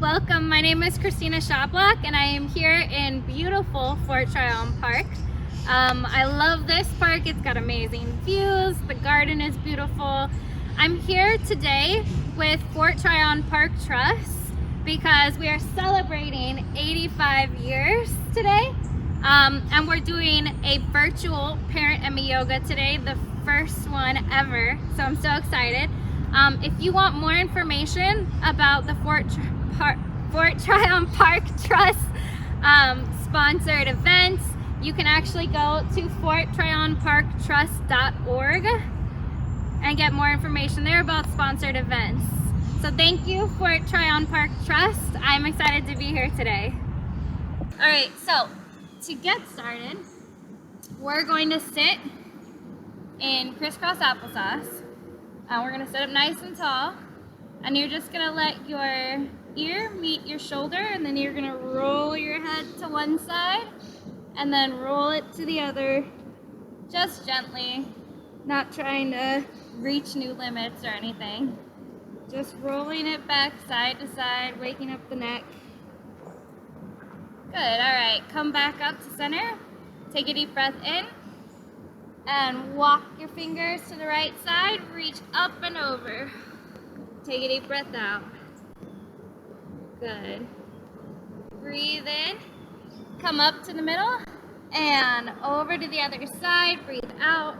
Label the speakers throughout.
Speaker 1: welcome. My name is Christina Shablak and I am here in beautiful Fort Tryon Park. I love this park. It's got amazing views. The garden is beautiful. I'm here today with Fort Tryon Park Trust because we are celebrating 85 years today. And we're doing a virtual Parent and Me yoga today, the first one ever. So I'm so excited. If you want more information about the Fort Tryon Park Trust sponsored events, you can actually go to forttryonparktrust.org and get more information there about sponsored events. So thank you, Fort Tryon Park Trust. I'm excited to be here today. All right, so to get started, we're going to sit in crisscross applesauce. We're gonna sit up nice and tall, and you're just gonna let your ear meet your shoulder, and then you're gonna roll your head to one side, and then roll it to the other, just gently, not trying to reach new limits or anything. Just rolling it back side to side, waking up the neck. Good, all right, come back up to center. Take a deep breath in. And walk your fingers to the right side, reach up and over. Take a deep breath out. Good. Breathe in, come up to the middle, and over to the other side, breathe out.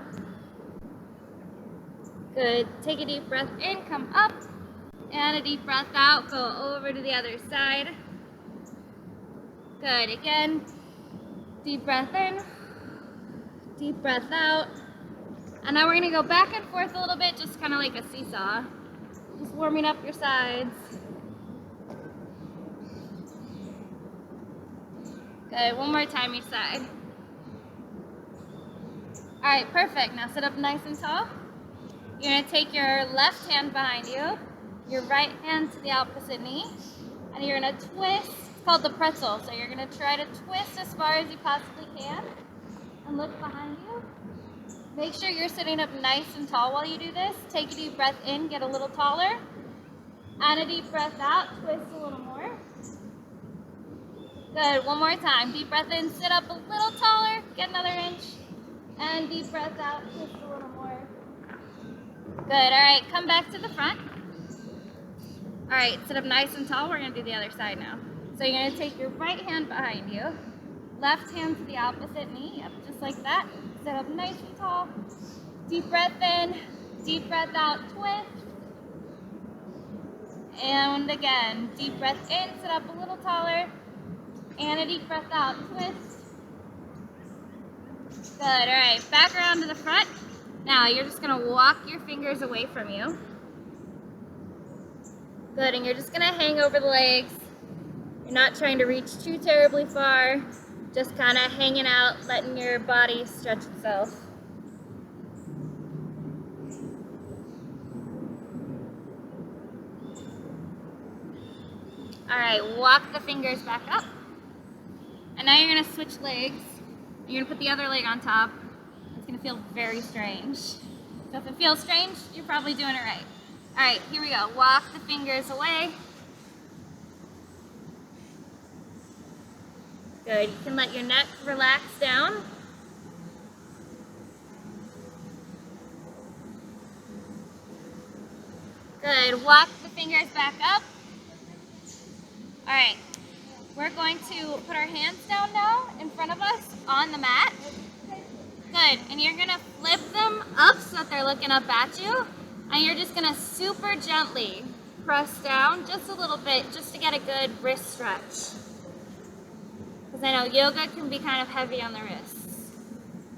Speaker 1: Good, take a deep breath in, come up, and a deep breath out, go over to the other side. Good, again, deep breath in. Deep breath out. And now we're gonna go back and forth a little bit, just kind of like a seesaw. Just warming up your sides. Good, one more time each side. All right, perfect. Now sit up nice and tall. You're gonna take your left hand behind you, your right hand to the opposite knee, and you're gonna twist. It's called the pretzel. So you're gonna try to twist as far as you possibly can. And look behind you. Make sure you're sitting up nice and tall while you do this. Take a deep breath in, get a little taller. And a deep breath out, twist a little more. Good, one more time. Deep breath in, sit up a little taller, get another inch. And deep breath out, twist a little more. Good, all right, come back to the front. All right, sit up nice and tall. We're gonna do the other side now. So you're gonna take your right hand behind you. Left hand to the opposite knee, up just like that. Sit up nice and tall. Deep breath in, deep breath out, twist. And again, deep breath in, sit up a little taller. And a deep breath out, twist. Good, all right, back around to the front. Now you're just gonna walk your fingers away from you. Good, and you're just gonna hang over the legs. You're not trying to reach too terribly far. Just kind of hanging out, letting your body stretch itself. All right, walk the fingers back up. And now you're gonna switch legs. You're gonna put the other leg on top. It's gonna feel very strange. So if it feels strange, you're probably doing it right. All right, here we go. Walk the fingers away. Good, you can let your neck relax down. Good, walk the fingers back up. All right, we're going to put our hands down now in front of us on the mat. Good, and you're gonna flip them up so that they're looking up at you. And you're just gonna super gently press down just a little bit just to get a good wrist stretch. Because I know yoga can be kind of heavy on the wrists.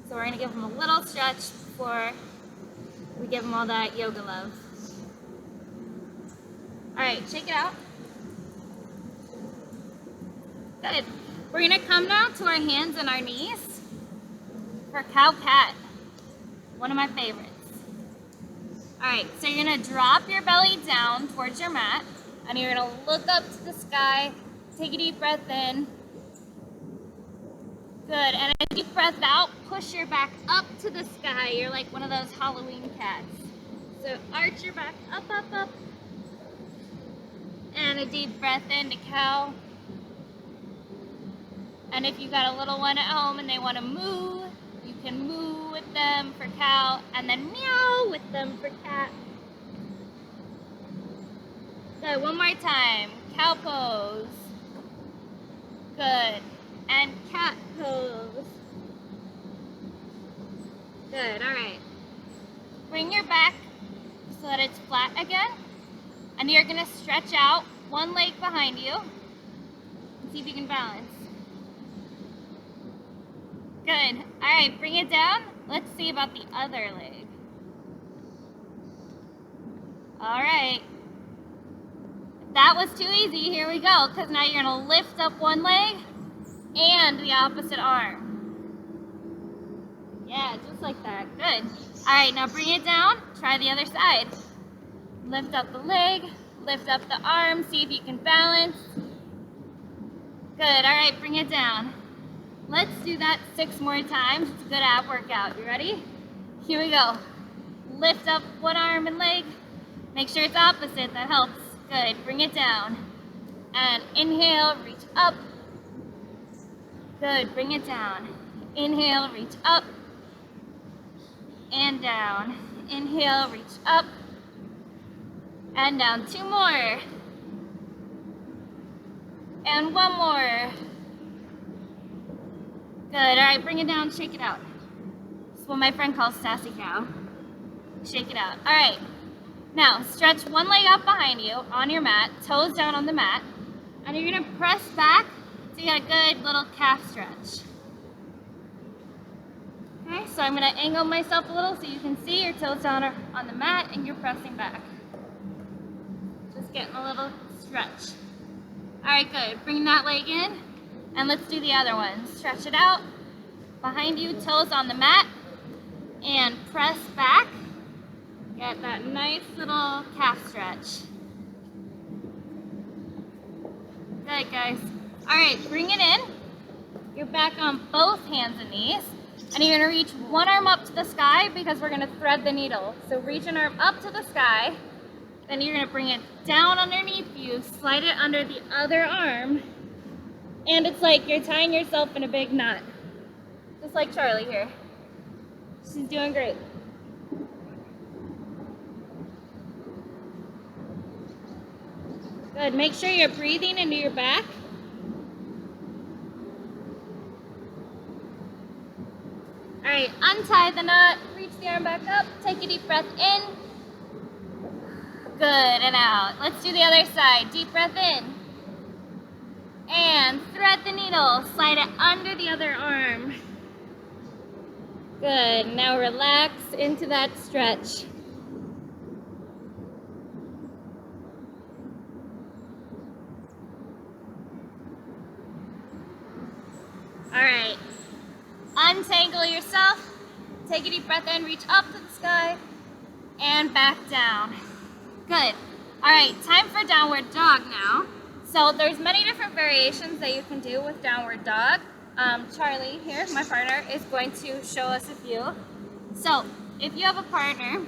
Speaker 1: So we're gonna give them a little stretch before we give them all that yoga love. All right, shake it out. Good. We're gonna come now to our hands and our knees for cow-cat, one of my favorites. All right, so you're gonna drop your belly down towards your mat, and you're gonna look up to the sky, take a deep breath in. Good, and a deep breath out, push your back up to the sky. You're like one of those Halloween cats. So arch your back up, up, up. And a deep breath in to cow. And if you got a little one at home and they want to moo, you can moo with them for cow, and then meow with them for cat. Good, one more time. Cow pose. Good. And cat pose. Good, all right. Bring your back so that it's flat again. And you're gonna stretch out one leg behind you. See if you can balance. Good, all right, bring it down. Let's see about the other leg. All right. If that was too easy, here we go, because now you're gonna lift up one leg and the opposite arm. Yeah, just like that, good. All right, now bring it down, try the other side. Lift up the leg, lift up the arm, see if you can balance. Good, all right, bring it down. Let's do that 6 more times. It's a good ab workout. You ready? Here we go. Lift up one arm and leg. Make sure it's opposite, that helps. Good, bring it down. And inhale, reach up. Good, bring it down. Inhale, reach up. And down. Inhale, reach up. And down. 2 more. And 1 more. Good, all right, bring it down, shake it out. This is what my friend calls sassy cow. Shake it out. All right, now stretch one leg up behind you on your mat, toes down on the mat, and you're gonna press back so you get a good little calf stretch. Okay, so I'm gonna angle myself a little so you can see your toes down on the mat and you're pressing back. Just getting a little stretch. All right, good, bring that leg in. And let's do the other one. Stretch it out. Behind you, toes on the mat. And press back. Get that nice little calf stretch. Good, guys. All right, bring it in. You're back on both hands and knees. And you're gonna reach one arm up to the sky because we're gonna thread the needle. So reach an arm up to the sky. Then you're gonna bring it down underneath you, slide it under the other arm. And it's like you're tying yourself in a big knot. Just like Charlie here. She's doing great. Good, make sure you're breathing into your back. All right, untie the knot, reach the arm back up, take a deep breath in. Good, and out. Let's do the other side. Deep breath in. And thread the needle, slide it under the other arm. Good, now relax into that stretch. All right, untangle yourself, take a deep breath in, reach up to the sky, and back down. Good, all right, time for downward dog now. So there's many different variations that you can do with downward dog. Charlie here, my partner, is going to show us a few. So if you have a partner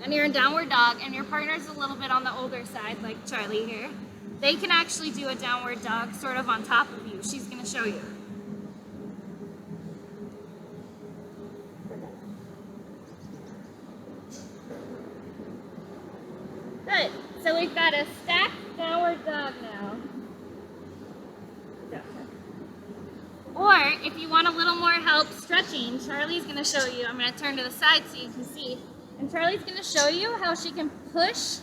Speaker 1: and you're in downward dog and your partner's a little bit on the older side, like Charlie here, they can actually do a downward dog sort of on top of you. She's gonna show you. Good, so we've got a stacked downward dog now. Or if you want a little more help stretching, Charlie's gonna show you. I'm gonna turn to the side so you can see. And Charlie's gonna show you how she can push.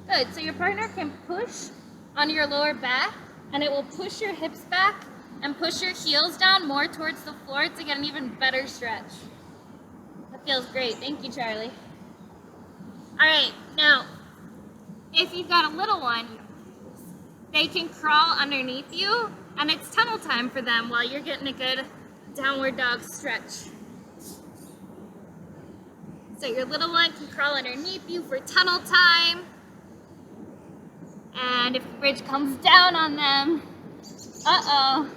Speaker 1: Good, so your partner can push on your lower back and it will push your hips back and push your heels down more towards the floor to get an even better stretch. That feels great, thank you, Charlie. All right, now, if you've got a little one, they can crawl underneath you and it's tunnel time for them while you're getting a good downward dog stretch. So your little one can crawl underneath you for tunnel time. And if the bridge comes down on them, uh-oh.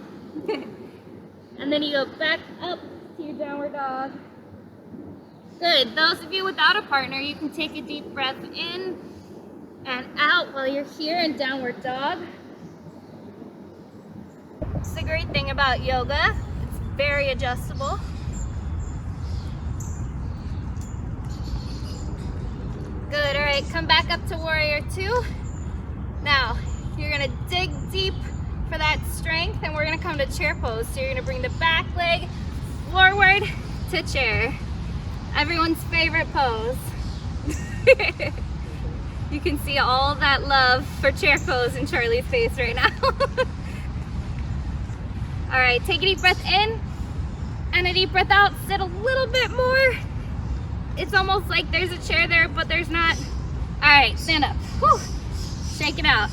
Speaker 1: And then you go back up to your downward dog. Good, those of you without a partner, you can take a deep breath in and out while you're here in downward dog. It's the great thing about yoga. It's very adjustable. Good, all right, come back up to warrior two. Now, you're gonna dig deep for that strength, and we're gonna come to chair pose. So you're gonna bring the back leg forward to chair. Everyone's favorite pose. You can see all that love for chair pose in Charlie's face right now. All right, take a deep breath in and a deep breath out. Sit a little bit more. It's almost like there's a chair there, but there's not. All right, stand up. Whew. Shake it out.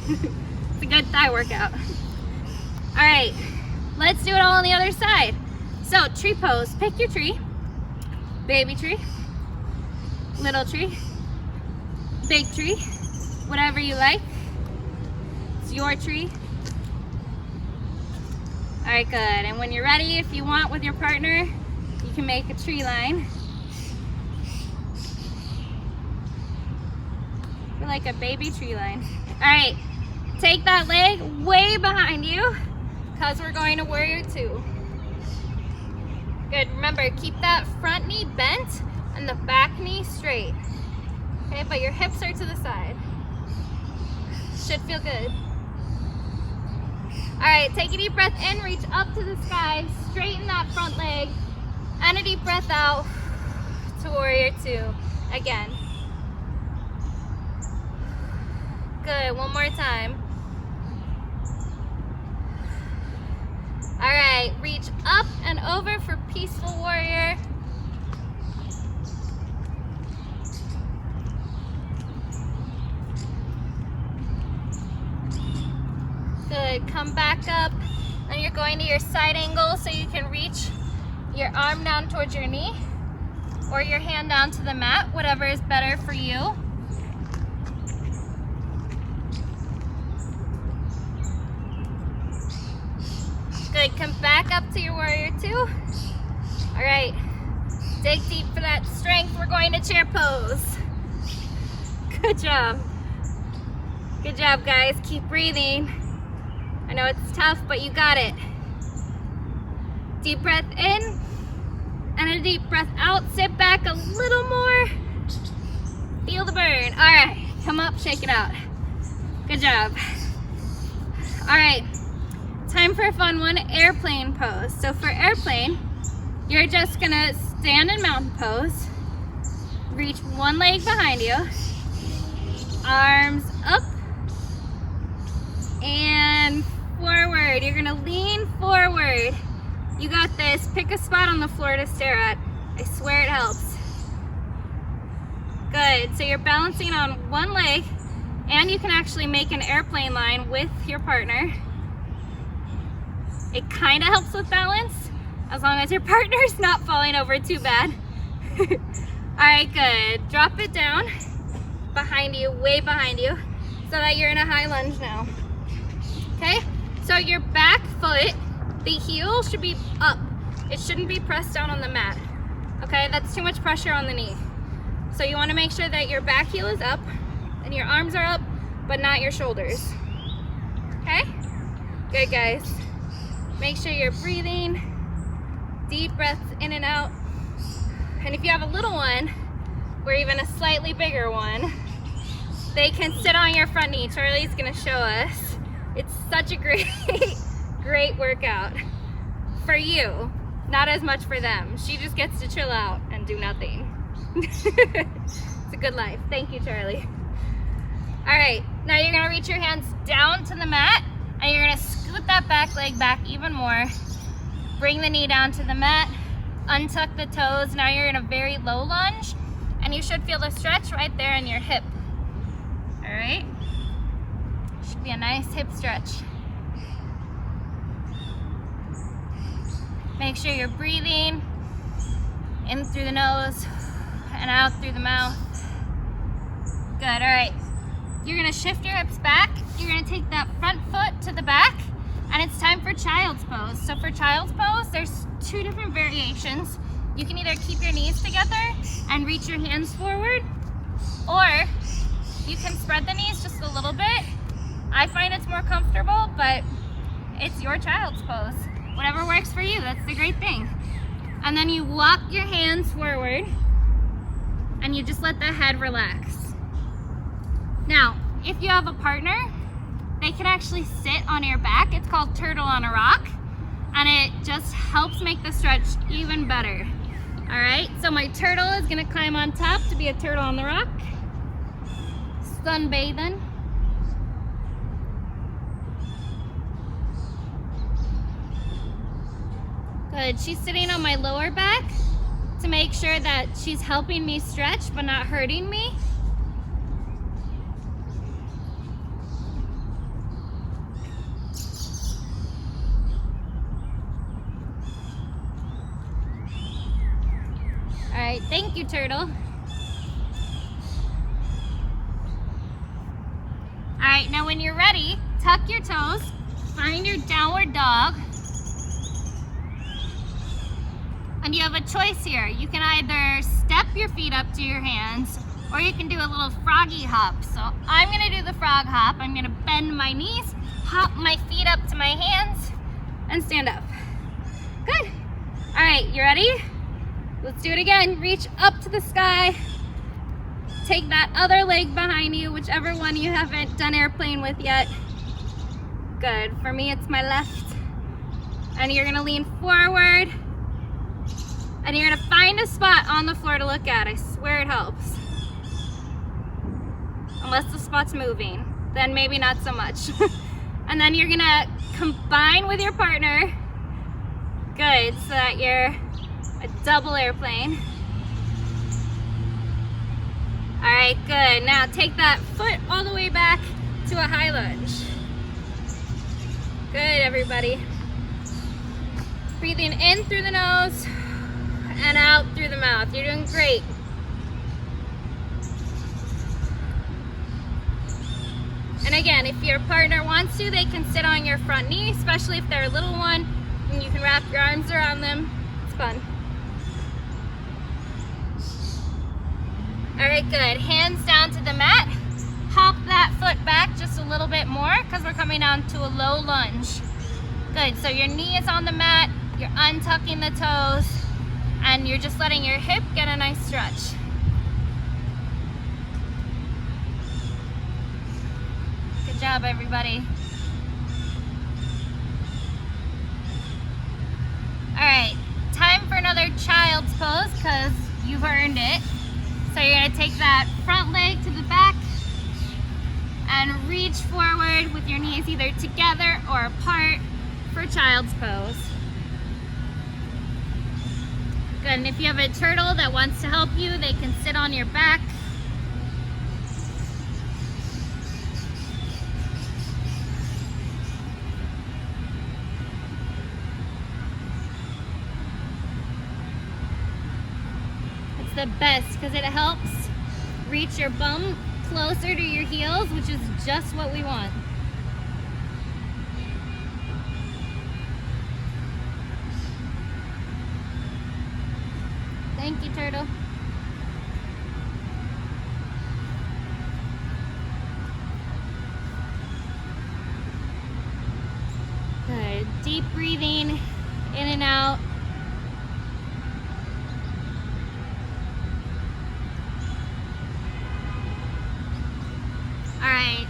Speaker 1: It's a good thigh workout. All right, let's do it all on the other side. So tree pose, pick your tree. Baby tree, little tree, big tree, whatever you like. It's your tree. All right, good. And when you're ready, if you want with your partner, you can make a tree line. You're like a baby tree line. All right, take that leg way behind you because we're going to warrior two. Good, remember, keep that front knee bent and the back knee straight. Okay, but your hips are to the side. Should feel good. All right, take a deep breath in, reach up to the sky, straighten that front leg, and a deep breath out to warrior two. Again. Good, one more time. All right, reach up and over for peaceful warrior. Good, come back up, and you're going to your side angle so you can reach your arm down towards your knee or your hand down to the mat, whatever is better for you. Good, come back up to your warrior two. All right, dig deep for that strength. We're going to chair pose. Good job. Good job, guys. Keep breathing. I know it's tough, but you got it. Deep breath in and a deep breath out. Sit back a little more. Feel the burn. All right, come up, shake it out. Good job. All right, time for a fun one, airplane pose. So for airplane, you're just gonna stand in mountain pose, reach one leg behind you, arms up and forward. You're gonna lean forward. You got this. Pick a spot on the floor to stare at. I swear it helps. Good, so you're balancing on one leg, and you can actually make an airplane line with your partner. It kind of helps with balance, as long as your partner's not falling over too bad. All right, good. Drop it down behind you, way behind you, so that you're in a high lunge now. Okay, so your back foot, the heel should be up. It shouldn't be pressed down on the mat. Okay, that's too much pressure on the knee. So you want to make sure that your back heel is up and your arms are up, but not your shoulders. Okay, good, guys. Make sure you're breathing, deep breaths in and out. And if you have a little one, or even a slightly bigger one, they can sit on your front knee. Charlie's gonna show us. It's such a great workout for you, not as much for them. She just gets to chill out and do nothing. It's a good life. Thank you, Charlie. All right, now you're gonna reach your hands down to the mat, and you're gonna scoot that back leg back even more. Bring the knee down to the mat, untuck the toes. Now you're in a very low lunge, and you should feel the stretch right there in your hip. All right, should be a nice hip stretch. Make sure you're breathing in through the nose and out through the mouth. Good, all right. You're gonna shift your hips back. You're gonna take that front foot to the back, and it's time for child's pose. So for child's pose, there's two different variations. You can either keep your knees together and reach your hands forward, or You can spread the knees just a little bit. I find it's more comfortable, but it's your child's pose. Whatever works for you, that's the great thing. And then you walk your hands forward and you just let the head relax. Now, if you have a partner, they can actually sit on your back. It's called turtle on a rock, and it just helps make the stretch even better. All right, so my turtle is gonna climb on top to be a turtle on the rock. Sunbathing. Good, she's sitting on my lower back to make sure that she's helping me stretch but not hurting me. All right, thank you, turtle. All right, now when you're ready, tuck your toes, find your downward dog. And you have a choice here. You can either step your feet up to your hands, or you can do a little froggy hop. So I'm gonna do the frog hop. I'm gonna bend my knees, hop my feet up to my hands, and stand up. Good. All right, you ready? Let's do it again. Reach up to the sky. Take that other leg behind you, whichever one you haven't done airplane with yet. Good. For me, it's my left. And you're gonna lean forward. And you're gonna find a spot on the floor to look at. I swear it helps. Unless the spot's moving, then maybe not so much. And then you're gonna combine with your partner. Good, so that you're a double airplane. All right, good. Now take that foot all the way back to a high lunge. Good, everybody. Breathing in through the nose and out through the mouth. You're doing great. And again, if your partner wants to, they can sit on your front knee, especially if they're a little one, and you can wrap your arms around them. It's fun. All right, good. Hands down to the mat. Hop that foot back just a little bit more because we're coming down to a low lunge. Good, so your knee is on the mat, you're untucking the toes, and you're just letting your hip get a nice stretch. Good job, everybody. All right, time for another child's pose because you've earned it. So you're gonna take that front leg to the back and reach forward with your knees either together or apart for child's pose. Good, and if you have a turtle that wants to help you, they can sit on your back. It's the best because it helps reach your bum closer to your heels, which is just what we want. Thank you, turtle. Good. Deep breathing in and out. All right.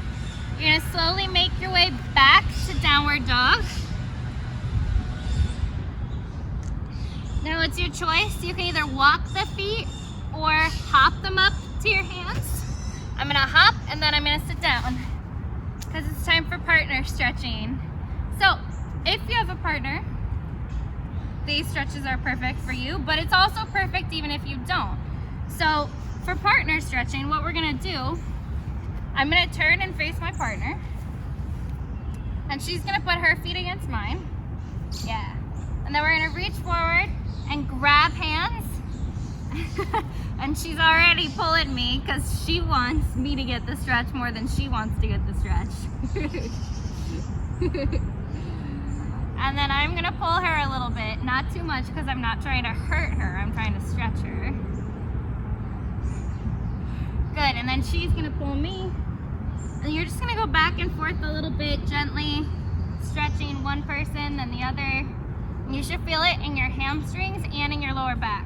Speaker 1: You're gonna slowly make your way back to downward dog. Now it's your choice. You can either walk the feet or hop them up to your hands. I'm gonna hop and then I'm gonna sit down because it's time for partner stretching. So if you have a partner, these stretches are perfect for you, but it's also perfect even if you don't. So for partner stretching, what we're gonna do, I'm gonna turn and face my partner and she's gonna put her feet against mine. Yeah. And then we're gonna reach forward and grab hands. And she's already pulling me because she wants me to get the stretch more than she wants to get the stretch. And then I'm gonna pull her a little bit, not too much because I'm not trying to hurt her, I'm trying to stretch her. Good, and then she's gonna pull me. And you're just gonna go back and forth a little bit, gently stretching one person, then the other. And you should feel it in your hamstrings and in your lower back.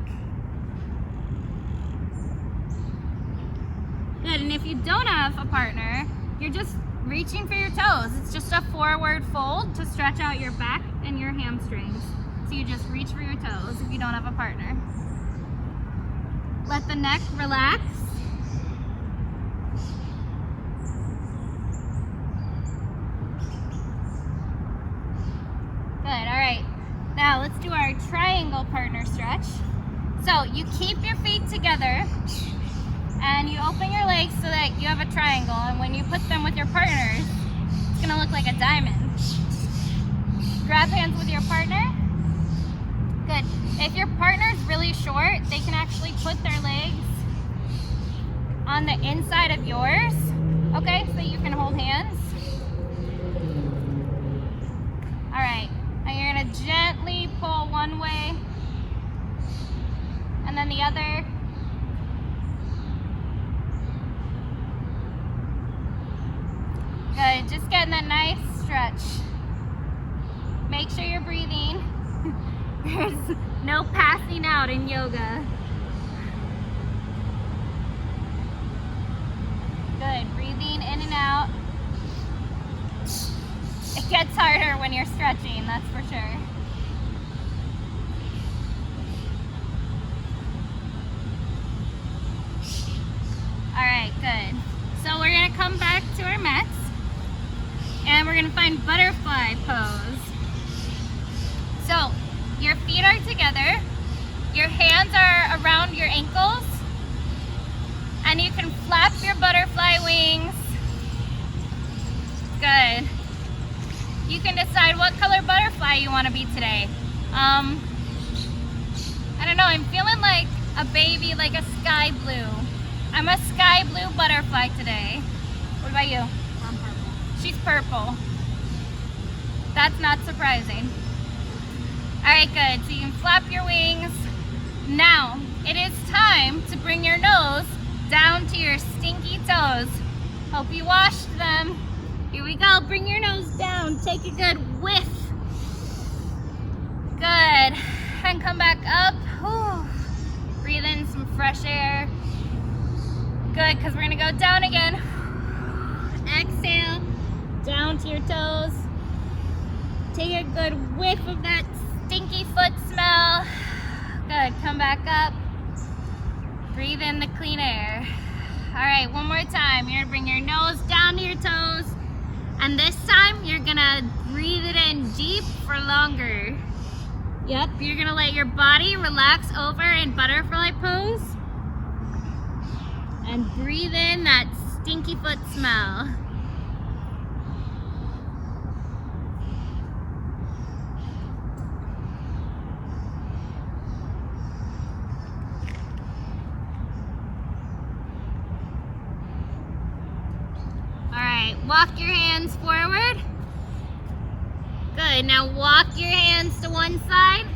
Speaker 1: Good, and if you don't have a partner, you're just reaching for your toes. It's just a forward fold to stretch out your back and your hamstrings. So you just reach for your toes if you don't have a partner. Let the neck relax. Good, all right. Now let's do our triangle partner stretch. So you keep your feet together and you open your legs so that you have a triangle, and when you put them with your partners, it's gonna look like a diamond. Grab hands with your partner. Good. If your partner's really short, they can actually put their legs on the inside of yours, okay, so you can hold hands. All right, now you're gonna gently pull one way and then the other. Good, just getting that nice stretch. Make sure you're breathing. There's no passing out in yoga. Good, breathing in and out. It gets harder when you're stretching, that's for sure. All right, good. So we're gonna come back to our mats and we're gonna find butterfly pose. So your feet are together, your hands are around your ankles, and you can flap your butterfly wings. Good. You can decide what color butterfly you want to be today. I don't know, I'm feeling like a baby, like a sky blue. I'm a sky blue butterfly today. What about you?
Speaker 2: I'm purple.
Speaker 1: She's purple. That's not surprising. All right, good. So you can flap your wings. Now, it is time to bring your nose down to your stinky toes. Hope you washed them. Here we go. Bring your nose down. Take a good whiff. Good. And come back up. Whew. Breathe in some fresh air. Good, because we're going to go down again. Exhale. Down to your toes. Take a good whiff of that stinky foot smell. Good, come back up. Breathe in the clean air. All right, one more time. You're gonna bring your nose down to your toes. And this time, you're gonna breathe it in deep for longer. Yep, you're gonna let your body relax over in butterfly pose. And breathe in that stinky foot smell. Walk your hands forward. Good, now walk your hands to one side.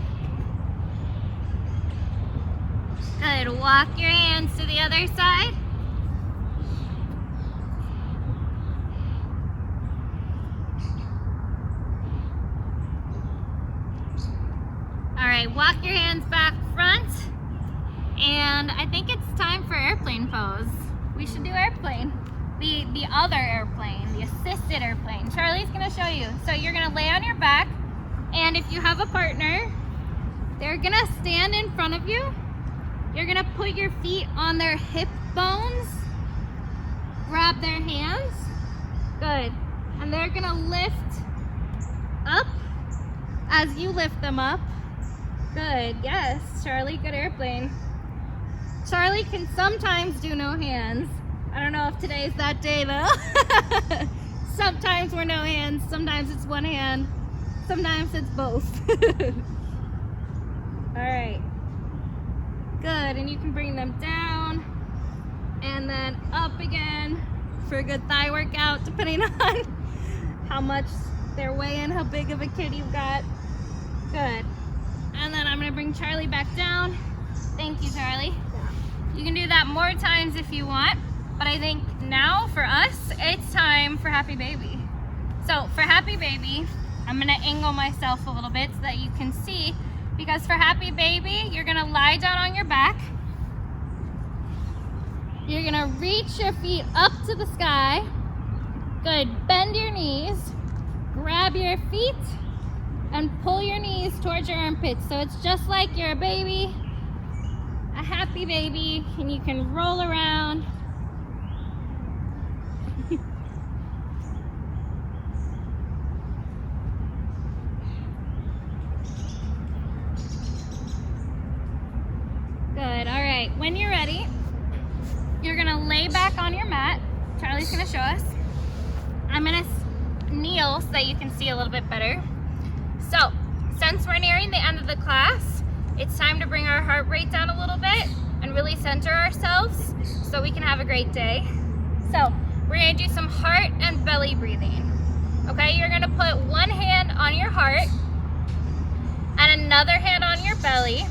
Speaker 1: Good, walk your hands to the other side. All right, walk your hands back front. And I think it's time for airplane pose. We should do airplane. The other airplane, the assisted airplane. Charlie's gonna show you. So you're gonna lay on your back, and if you have a partner, they're gonna stand in front of you. You're gonna put your feet on their hip bones, grab their hands, good. And they're gonna lift up as you lift them up. Good, yes, Charlie, good airplane. Charlie can sometimes do no hands. I don't know if today's that day though. Sometimes we're no hands, sometimes it's one hand, sometimes it's both. All right, good, and you can bring them down and then up again for a good thigh workout, depending on how much they're weighing, how big of a kid you've got. Good, and then I'm gonna bring Charlie back down. Thank you, Charlie. You can do that more times if you want. But I think now for us, it's time for happy baby. So for happy baby, I'm gonna angle myself a little bit so that you can see, because for happy baby, you're gonna lie down on your back. You're gonna reach your feet up to the sky. Good, bend your knees, grab your feet, and pull your knees towards your armpits. So it's just like you're a baby, a happy baby, and you can roll around. Good, all right, when you're ready, you're gonna lay back on your mat. Charlie's gonna show us. I'm gonna kneel so that you can see a little bit better. So, since we're nearing the end of the class, it's time to bring our heart rate down a little bit and really center ourselves so we can have a great day. So, we're gonna do some heart and belly breathing. Okay, you're gonna put one hand on your heart and another hand on your belly.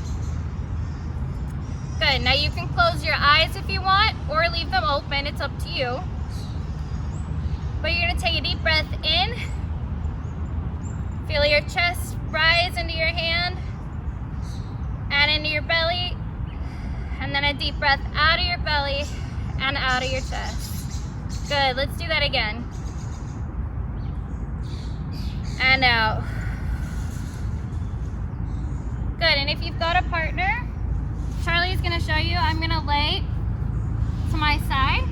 Speaker 1: Good, now you can close your eyes if you want or leave them open, it's up to you. But you're gonna take a deep breath in. Feel your chest rise into your hand and into your belly. And then a deep breath out of your belly and out of your chest. Good, let's do that again. And out. Good, and if you've got a partner, Charlie's gonna show you. I'm gonna lay to my side.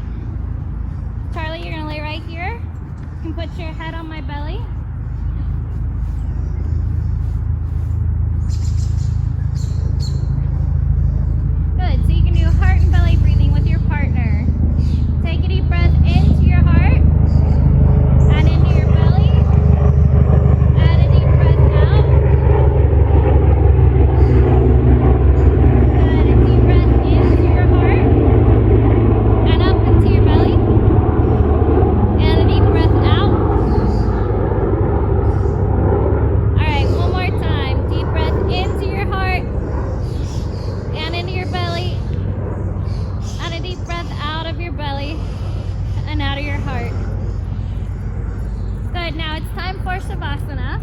Speaker 1: Charlie, you're gonna lay right here. You can put your head on my belly. Good, so you can do heart and belly breathing with your partner. Take a deep breath into your heart and into your belly. And a deep breath out. Good, a deep breath into your heart and up into your belly. And a deep breath out. Alright, one more time. Deep breath into your heart and into your belly. And a deep breath out of your belly and out of your heart. Good, now it's time for Shavasana.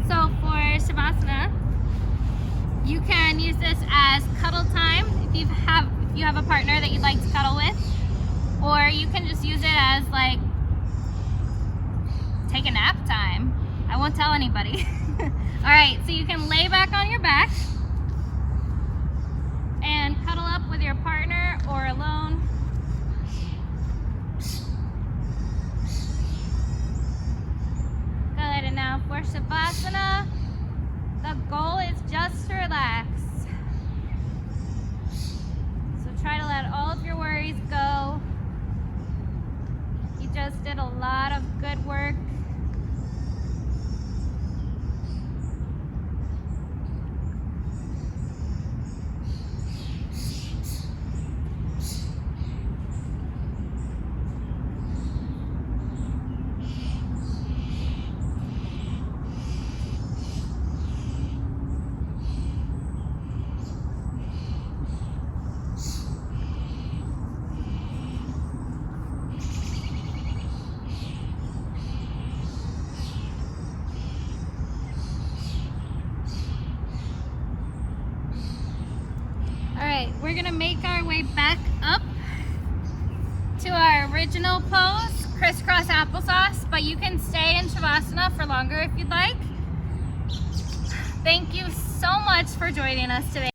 Speaker 1: So for Shavasana, you can use this as cuddle time if you have a partner that you'd like to cuddle with. Or you can just use it as like take a nap time. I won't tell anybody. All right, so you can lay back on your back and cuddle up with your partner or alone. Good, and now for Shavasana, the goal is just to relax. So try to let all of your worries go. You just did a lot of good work. We're gonna make our way back up to our original pose, crisscross applesauce, but you can stay in Shavasana for longer if you'd like. Thank you so much for joining us today.